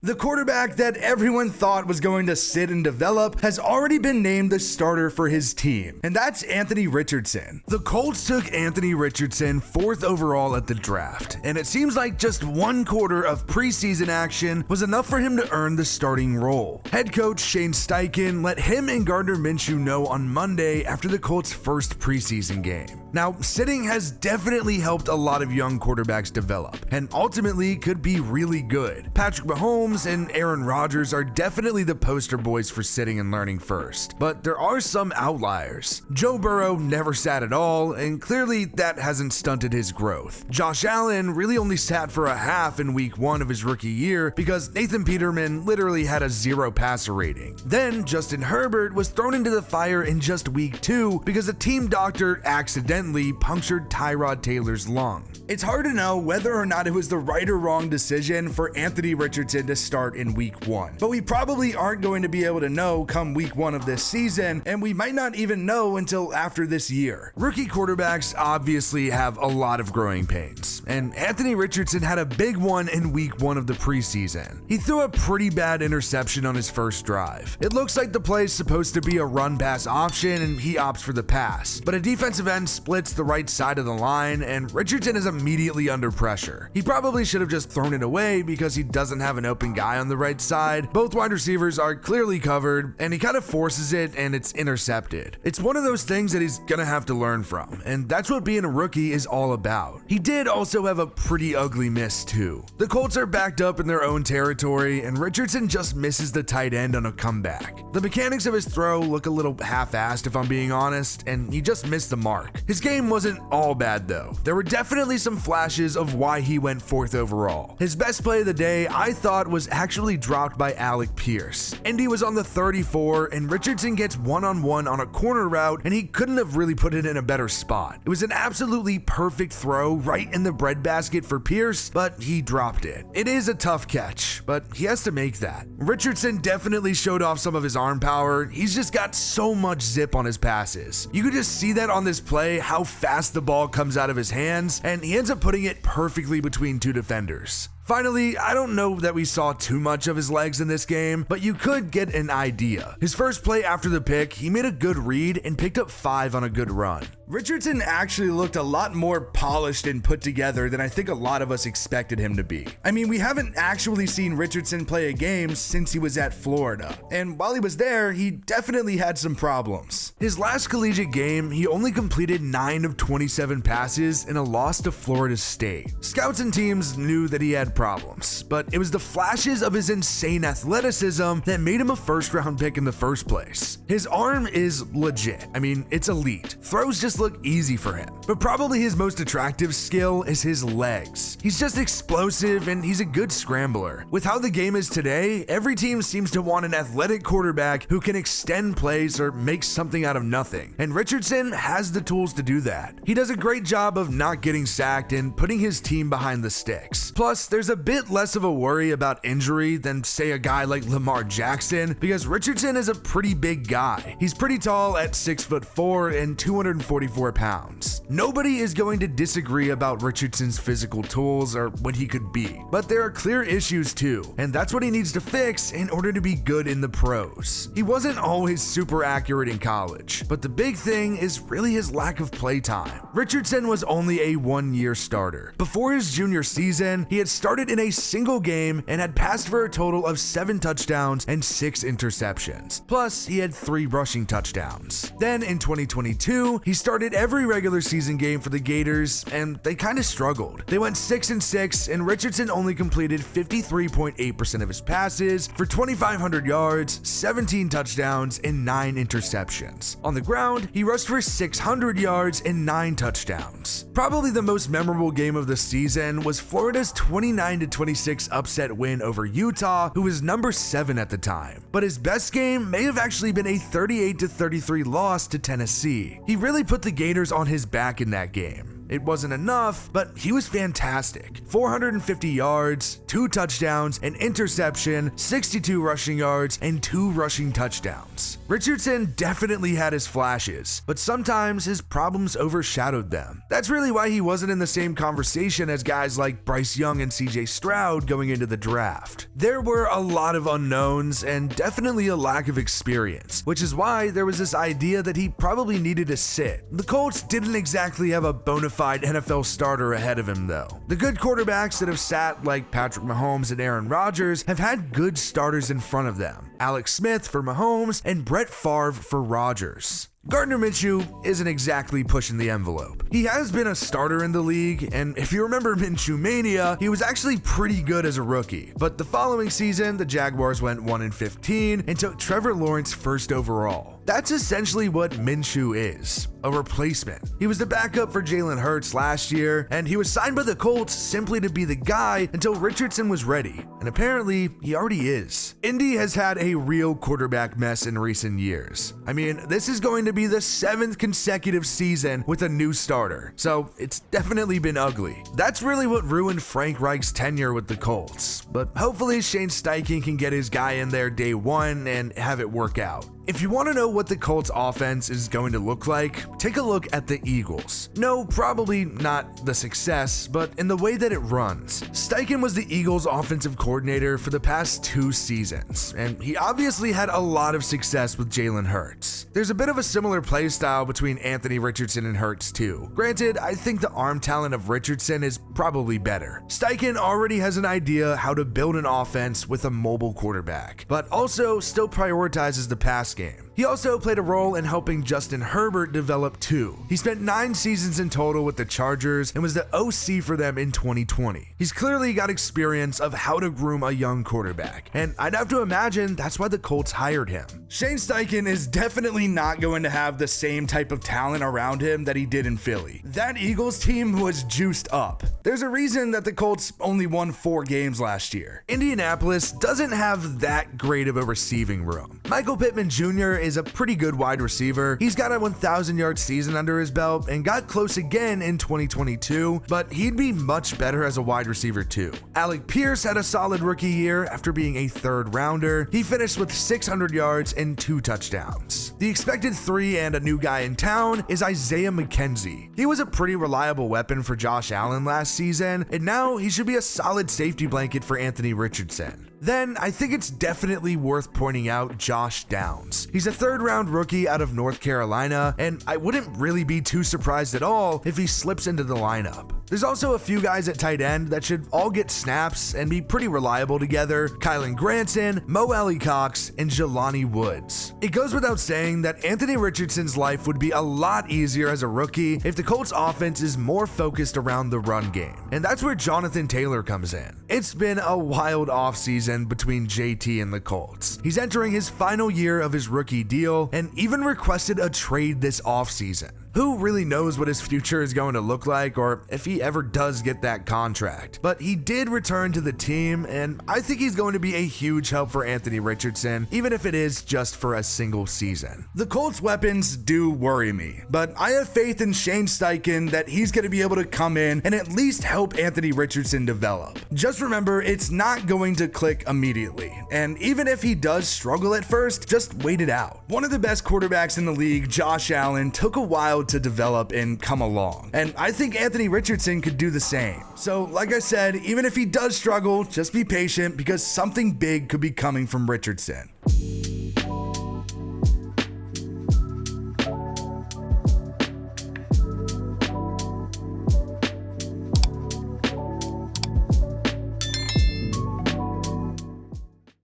The quarterback that everyone thought was going to sit and develop has already been named the starter for his team, and that's Anthony Richardson. The Colts took Anthony Richardson 4th overall at the draft, and it seems like just 1 quarter of preseason action was enough for him to earn the starting role. Head coach Shane Steichen let him and Gardner Minshew know on Monday after the Colts' first preseason game. Now, sitting has definitely helped a lot of young quarterbacks develop, and ultimately could be really good. Patrick Mahomes and Aaron Rodgers are definitely the poster boys for sitting and learning first, but there are some outliers. Joe Burrow never sat at all, and clearly that hasn't stunted his growth. Josh Allen really only sat for a half in week 1 of his rookie year because Nathan Peterman literally had a 0 passer rating. Then Justin Herbert was thrown into the fire in just week 2 because a team doctor accidentally punctured Tyrod Taylor's lung. It's hard to know whether or not it was the right or wrong decision for Anthony Richardson to start in week 1, but we probably aren't going to be able to know come week 1 of this season, and we might not even know until after this year. Rookie quarterbacks obviously have a lot of growing pains, and Anthony Richardson had a big one in week 1 of the preseason. He threw a pretty bad interception on his first drive. It looks like the play is supposed to be a run-pass option, and he opts for the pass, but a defensive end splits the right side of the line, and Richardson is immediately under pressure. He probably should have just thrown it away because he doesn't have an open guy on the right side. Both wide receivers are clearly covered, and he kind of forces it and it's intercepted. It's one of those things that he's gonna have to learn from, and that's what being a rookie is all about. He did also have a pretty ugly miss too. The Colts are backed up in their own territory, and Richardson just misses the tight end on a comeback. The mechanics of his throw look a little half-assed if I'm being honest, and he just missed the mark. His game wasn't all bad though. There were definitely some flashes of why he went 4th overall. His best play of the day I thought was actually dropped by Alec Pierce. Indy was on the 34 and Richardson gets one-on-one on a corner route, and he couldn't have really put it in a better spot. It was an absolutely perfect throw right in the breadbasket for Pierce, but he dropped it. It is a tough catch, but he has to make that. Richardson definitely showed off some of his arm power. He's just got so much zip on his passes. You could just see that on this play, how fast the ball comes out of his hands, and he ends up putting it perfectly between 2 defenders. Finally, I don't know that we saw too much of his legs in this game, but you could get an idea. His first play after the pick, he made a good read and picked up 5 on a good run. Richardson actually looked a lot more polished and put together than I think a lot of us expected him to be. I mean, we haven't actually seen Richardson play a game since he was at Florida, and while he was there, he definitely had some problems. His last collegiate game, he only completed 9 of 27 passes in a loss to Florida State. Scouts and teams knew that he had problems, but it was the flashes of his insane athleticism that made him a first-round pick in the first place. His arm is legit. I mean, it's elite. Throws just look easy for him, but probably his most attractive skill is his legs. He's just explosive and he's a good scrambler. With how the game is today, every team seems to want an athletic quarterback who can extend plays or make something out of nothing, and Richardson has the tools to do that. He does a great job of not getting sacked and putting his team behind the sticks. Plus, there's a bit less of a worry about injury than, say, a guy like Lamar Jackson, because Richardson is a pretty big guy. He's pretty tall at 6'4" and 244 pounds. Nobody is going to disagree about Richardson's physical tools or what he could be, but there are clear issues too, and that's what he needs to fix in order to be good in the pros. He wasn't always super accurate in college, but the big thing is really his lack of play time. Richardson was only a 1-year starter. Before his junior season, he had started in a single game and had passed for a total of 7 touchdowns and 6 interceptions. Plus, he had 3 rushing touchdowns. Then in 2022, he started every regular season game for the Gators, and they kind of struggled. They went 6-6, and Richardson only completed 53.8% of his passes for 2,500 yards, 17 touchdowns, and 9 interceptions. On the ground, he rushed for 600 yards and 9 touchdowns. Probably the most memorable game of the season was Florida's 29-26 upset win over Utah, who was number 7 at the time. But his best game may have actually been a 38-33 loss to Tennessee. He really put the Gators on his back in that game. It wasn't enough, but he was fantastic. 450 yards, 2 touchdowns, an interception, 62 rushing yards, and 2 rushing touchdowns. Richardson definitely had his flashes, but sometimes his problems overshadowed them. That's really why he wasn't in the same conversation as guys like Bryce Young and CJ Stroud going into the draft. There were a lot of unknowns and definitely a lack of experience, which is why there was this idea that he probably needed to sit. The Colts didn't exactly have a bona fide NFL starter ahead of him though. The good quarterbacks that have sat like Patrick Mahomes and Aaron Rodgers have had good starters in front of them. Alex Smith for Mahomes and Brett Favre for Rodgers. Gardner Minshew isn't exactly pushing the envelope. He has been a starter in the league, and if you remember Minshew Mania, he was actually pretty good as a rookie. But the following season, the Jaguars went 1-15 and took Trevor Lawrence first overall. That's essentially what Minshew is, a replacement. He was the backup for Jalen Hurts last year, and he was signed by the Colts simply to be the guy until Richardson was ready, and apparently he already is. Indy has had a real quarterback mess in recent years. I mean, this is going to be the 7th consecutive season with a new starter, so it's definitely been ugly. That's really what ruined Frank Reich's tenure with the Colts, but hopefully Shane Steichen can get his guy in there day one and have it work out. If you want to know what the Colts offense is going to look like, take a look at the Eagles. No, probably not the success, but in the way that it runs. Steichen was the Eagles offensive coordinator for the past 2 seasons, and he obviously had a lot of success with Jalen Hurts. There's a bit of a similar play style between Anthony Richardson and Hurts too. Granted, I think the arm talent of Richardson is probably better. Steichen already has an idea how to build an offense with a mobile quarterback, but also still prioritizes the pass game. He also played a role in helping Justin Herbert develop too. He spent 9 seasons in total with the Chargers and was the OC for them in 2020. He's clearly got experience of how to groom a young quarterback, and I'd have to imagine that's why the Colts hired him. Shane Steichen is definitely not going to have the same type of talent around him that he did in Philly. That Eagles team was juiced up. There's a reason that the Colts only won 4 games last year. Indianapolis doesn't have that great of a receiving room. Michael Pittman Jr. is a pretty good wide receiver. He's got a 1,000-yard season under his belt and got close again in 2022, but he'd be much better as a wide receiver too. Alec Pierce had a solid rookie year after being a 3rd rounder. He finished with 600 yards and 2 touchdowns. The expected 3 and a new guy in town is Isaiah McKenzie. He was a pretty reliable weapon for Josh Allen last season, and now he should be a solid safety blanket for Anthony Richardson. Then, I think it's definitely worth pointing out Josh Downs. He's a 3rd-round rookie out of North Carolina, and I wouldn't really be too surprised at all if he slips into the lineup. There's also a few guys at tight end that should all get snaps and be pretty reliable together: Kylan Granson, Mo Alley-Cox, and Jelani Woods. It goes without saying that Anthony Richardson's life would be a lot easier as a rookie if the Colts offense is more focused around the run game, and that's where Jonathan Taylor comes in. It's been a wild offseason between JT and the Colts. He's entering his final year of his rookie deal and even requested a trade this offseason. Who really knows what his future is going to look like or if he ever does get that contract? But he did return to the team, and I think he's going to be a huge help for Anthony Richardson, even if it is just for a single season. The Colts' weapons do worry me, but I have faith in Shane Steichen that he's going to be able to come in and at least help Anthony Richardson develop. Just remember, it's not going to click immediately, and even if he does struggle at first, just wait it out. One of the best quarterbacks in the league, Josh Allen, took a while to develop and come along, and I think Anthony Richardson could do the same. So like I said, even if he does struggle, just be patient because something big could be coming from Richardson.